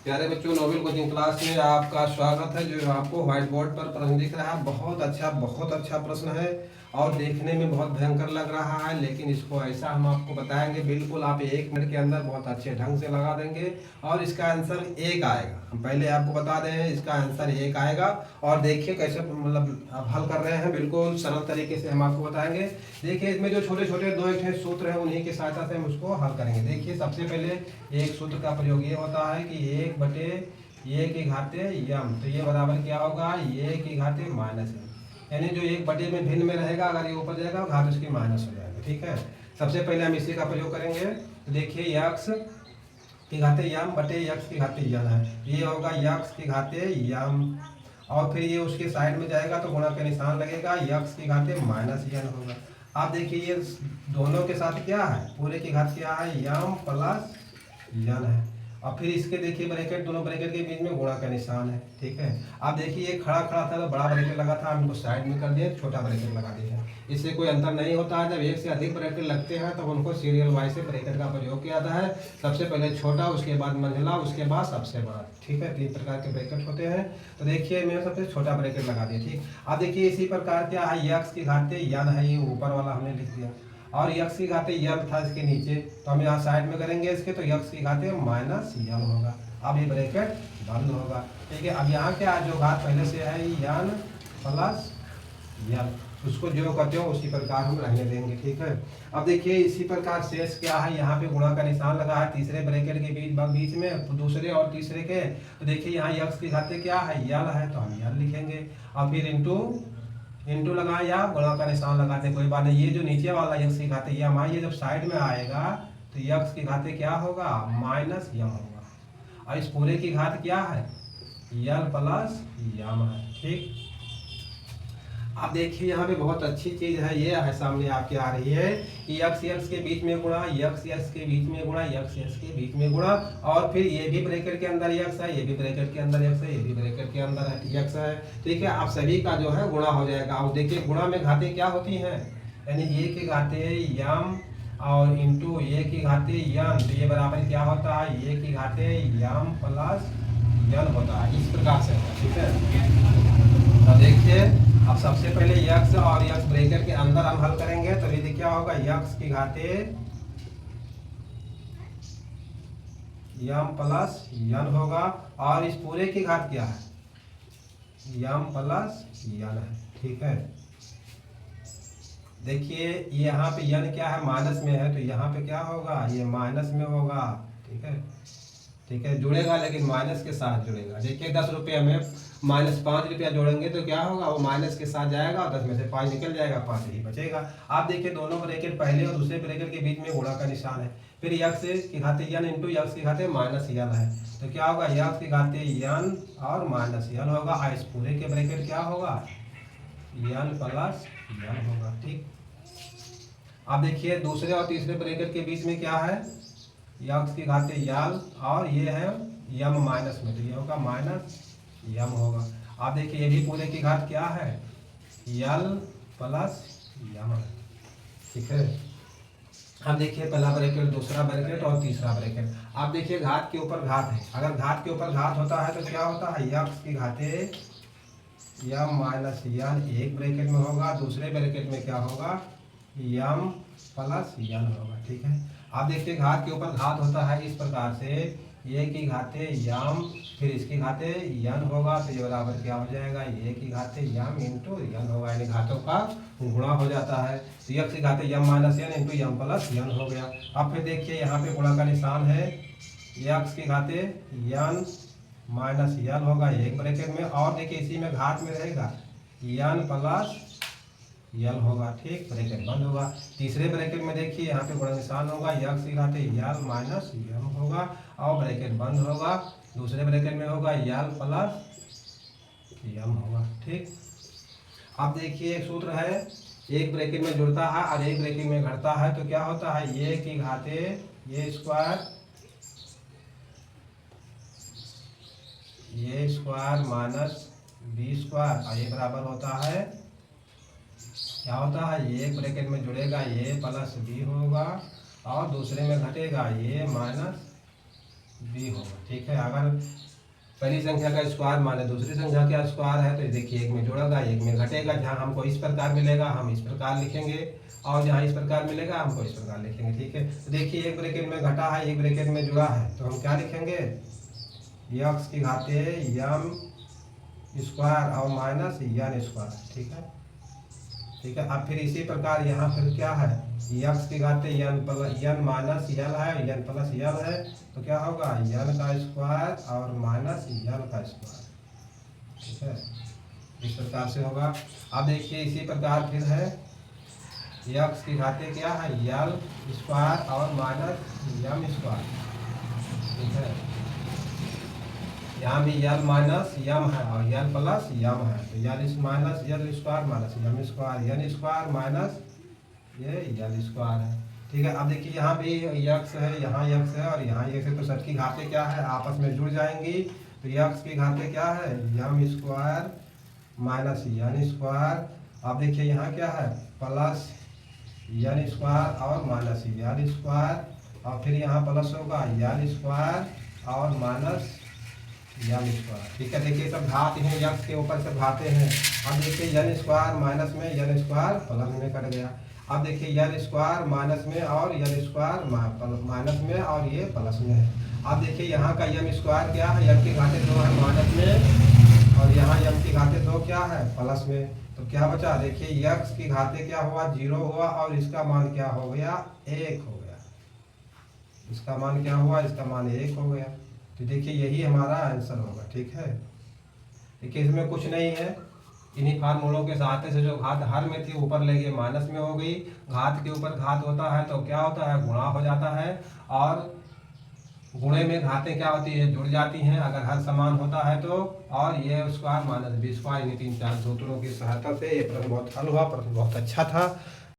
प्यारे बच्चों, Nobel coaching class में आपका स्वागत है। जो आपको व्हाइट बोर्ड पर प्रश्न दिख रहा है, बहुत अच्छा प्रश्न है और देखने में बहुत भयंकर लग रहा है, लेकिन इसको ऐसा हम आपको बताएंगे, बिल्कुल आप 1 मिनट के अंदर बहुत अच्छे ढंग से लगा देंगे और इसका आंसर 1 आएगा। हम पहले आपको बता दें, इसका आंसर 1 आएगा और देखिए कैसे मतलब आप हल कर रहे हैं, बिल्कुल सरल तरीके से हम आपको बताएंगे। देखिए इसमें जो छोटे छोटे 2 सूत्र हैं, उन्हीं की सहायता से हम उसको हल करेंगे। देखिए सबसे पहले एक सूत्र का प्रयोग ये होता है कि 1/a यम, तो ये बराबर क्या होगा, a⁻m, यानी जो 1/, में भिन्न में रहेगा, अगर ये ऊपर जाएगा घात उसकी माइनस हो जाएगा। ठीक है, सबसे पहले हम इसी का प्रयोग करेंगे। तो देखिए x⁻m/x⁻n है, ये होगा x⁻m, और फिर ये उसके साइड में जाएगा तो गुणा का निशान लगेगा, x⁻n होगा। आप देखिए ये दोनों के साथ क्या है, पूरे की घात क्या है, m + n है, और फिर इसके देखिए ब्रैकेट, दोनों ब्रैकेट के बीच में गुणा का निशान है। ठीक है, आप देखिए ये खड़ा था तो बड़ा ब्रैकेट लगा था, हम इनको साइड में कर दिए, छोटा ब्रैकेट लगा दिए हैं। इससे कोई अंतर नहीं होता है। जब एक से अधिक ब्रैकेट लगते हैं तो उनको सीरियल वाइज से ब्रैकेट का प्रयोग किया जाता है। सबसे पहले छोटा, उसके बाद मंझला, उसके बाद सबसे बड़ा। ठीक है, 3 प्रकार के ब्रैकेट होते हैं। तो देखिए मैंने सबसे छोटा ब्रैकेट लगा दिया। ठीक, अब देखिए इसी प्रकार क्या है, x⁻n है, ये ऊपर वाला हमने लिख दिया, और x⁻n था इसके नीचे, तो हम यहाँ साइड में करेंगे इसके, तो x⁻n होगा। अब ये ब्रैकेट बंद होगा। ठीक है, अब यहाँ क्या जो घात पहले से है n + n, उसको जो करते हो उसी प्रकार हम रहने देंगे। ठीक है, अब देखिए इसी प्रकार शेष क्या है, यहाँ पे गुणा का निशान लगा है तीसरे ब्रैकेट के बीच में, दूसरे और तीसरे के। तो देखिए यहाँ x⁻n क्या है, n है, तो हम n लिखेंगे, और फिर इंटू लगाए या गुणा का निशान लगाते, कोई बात नहीं। ये जो नीचे वाला x⁻m, ये जब साइड में आएगा तो x⁻n क्या होगा, -m होगा, और इस पूरे की घात क्या है, n + m है। ठीक, अब देखिए यहाँ पे बहुत अच्छी चीज है, ये है सामने आपके आ रही है कि x के बीच में गुणा, x के बीच में गुणा, x के बीच में गुणा, और फिर ये भी ब्रैकेट के अंदर x है, ये भी ब्रैकेट के अंदर x है, ये भी ब्रैकेट के अंदर x है। ठीक है, आप सभी का जो है गुणा हो जाएगा। और देखिए गुणा में घातें क्या होती हैं, यानी a की घातें m और इंटू a की घातें n, तो ये बराबर क्या होता है, a की घातें m + n होता है, इस प्रकार से। ठीक है, तो देखिए अब सबसे पहले x और x ब्रैकेट के अंदर हम हल करेंगे, तो ये क्या होगा, x⁻n m + n होगा, और इस पूरे की घात क्या है, m + n है। ठीक है, देखिए यहाँ पे n क्या है, माइनस में है, तो यहाँ पे क्या होगा, ये माइनस में होगा। ठीक है, ठीक है, जुड़ेगा लेकिन माइनस के साथ जुड़ेगा। देखिए 10 रुपये में -5 जोड़ेंगे तो क्या होगा, वो माइनस के साथ जाएगा, 10 में से 5 निकल जाएगा, 5 ही बचेगा। आप देखिए दोनों ब्रैकेट पहले और दूसरे ब्रैकेट के बीच में गुणा का निशान है, फिर x⁻n इंटू x⁻n है, तो क्या होगा, x⁻n और -n होगा, और इस पूरे के ब्रैकेट क्या होगा, n + n होगा। ठीक, अब देखिए दूसरे और तीसरे ब्रैकेट के बीच में क्या है, x⁻n, और ये है m माइनस में, तो ये होगा -m होगा। आप देखिए ये भी पूरे की घात क्या है, l + m है। ठीक है, अब देखिए पहला ब्रैकेट, दूसरा ब्रैकेट और तीसरा ब्रैकेट। आप देखिए घात के ऊपर घात है, अगर घात के ऊपर घात होता है तो क्या होता है, x⁻n m - n एक ब्रैकेट में होगा, दूसरे ब्रैकेट में क्या होगा, m + n होगा। ठीक है, आप देखिए घात के ऊपर घात होता है इस प्रकार से, a की घातें m, फिर इसकी घातें n होगा, तो ये बराबर क्या हो जाएगा, a की घातें m इंटू n होगा, यानी घातों का गुणा हो जाता है। तो x की घातें m - n into m + n हो गया। अब फिर देखिए यहाँ पे गुणा का निशान है, x की घातें n - n होगा एक ब्रैकेट में, और देखिए इसी में घात में रहेगा n + n होगा। ठीक, ब्रैकेट बंद होगा। तीसरे ब्रैकेट में देखिए यहाँ पे गुणा निशान होगा, x की घातें n - m होगा, और ब्रैकेट बंद होगा, दूसरे ब्रैकेट में होगा n + m होगा। ठीक, अब देखिए एक सूत्र है, एक ब्रैकेट में जुड़ता है और एक ब्रैकेट में घटता है, तो क्या होता है, a की घातें a² - b², और ये बराबर होता है, क्या होता है, एक ब्रैकेट में जुड़ेगा a + b होगा, और दूसरे में घटेगा a - बी होगा। ठीक है, अगर पहली संख्या का स्क्वायर माने दूसरी संख्या का स्क्वायर है तो ये देखिए एक में जुड़ेगा एक में घटेगा। जहाँ हमको इस प्रकार मिलेगा हम इस प्रकार लिखेंगे और जहाँ इस प्रकार मिलेगा हमको इस प्रकार लिखेंगे। ठीक है, तो देखिए एक ब्रैकेट में घटा है एक ब्रैकेट में जुड़ा है तो हम क्या लिखेंगे, यक्स की घाते यम स्क्वायर और माइनस यन स्क्वायर। ठीक है, ठीक है। अब फिर इसी प्रकार यहाँ फिर क्या है, यक्स की घाते यन माइनस यन है, यन प्लस यन है तो क्या होगा, यन का स्क्वायर और माइनस यन का स्क्वायर। ठीक है, इस प्रकार से होगा। अब देखिए इसी प्रकार फिर है यक्स की घाते क्या है, यल स्क्वायर और माइनस यम स्क्वायर। ठीक है, यहाँ भी यल माइनस यम है और यल प्लस यम है तो l minus l square minus m square, n square minus ये यल स्क्वायर है। ठीक है, अब देखिए यहाँ भी यक्स है यहाँ यक्स है और यहाँ यक्स है तो सबकी घाते क्या है, आपस में जुड़ जाएंगी। तो यक्स की घाते क्या है, यम स्क्वायर माइनस यन स्क्वायर। अब देखिए यहाँ क्या है, प्लस यन स्क्वायर और माइनस यन स्क्वायर और फिर यहाँ प्लस होगा यन स्क्वायर और माइनस यन स्क्वायर। ठीक है, देखिए सब घात हैं, यक्स के ऊपर सब घाते हैं। अब देखिए यन स्क्वायर माइनस में यन स्क्वायर प्लस में कट गया। अब देखिए यन स्क्वायर माइनस में और यन स्क्वायर माइनस में और ये प्लस में है। अब देखिए यहाँ का यम स्क्वायर क्या है, यम की घाते 2 है माइनस में और यहाँ यम की घाते 2 क्या है प्लस में। तो क्या बचा, देखिए यक्स की घाते क्या हुआ 0 हुआ और इसका मान क्या हो गया 1 हो गया। इसका मान क्या हुआ, इसका मान 1 हो गया। तो देखिए यही हमारा आंसर होगा। ठीक है, देखिए इसमें कुछ नहीं है, इन्हीं फार्मूलों के सहायता से जो घात हर में थी ऊपर ले गए माइनस में हो गई। घात के ऊपर घात होता है तो क्या होता है, गुणा हो जाता है और गुणे में घातें क्या होती है, जुड़ जाती हैं अगर हर समान होता है तो। और ये स्क्वायर माइनस बी स्क्वायर इन 3-4 सूत्रों की सहायता से ये प्रश्न बहुत हल हुआ, प्रश्न बहुत अच्छा था।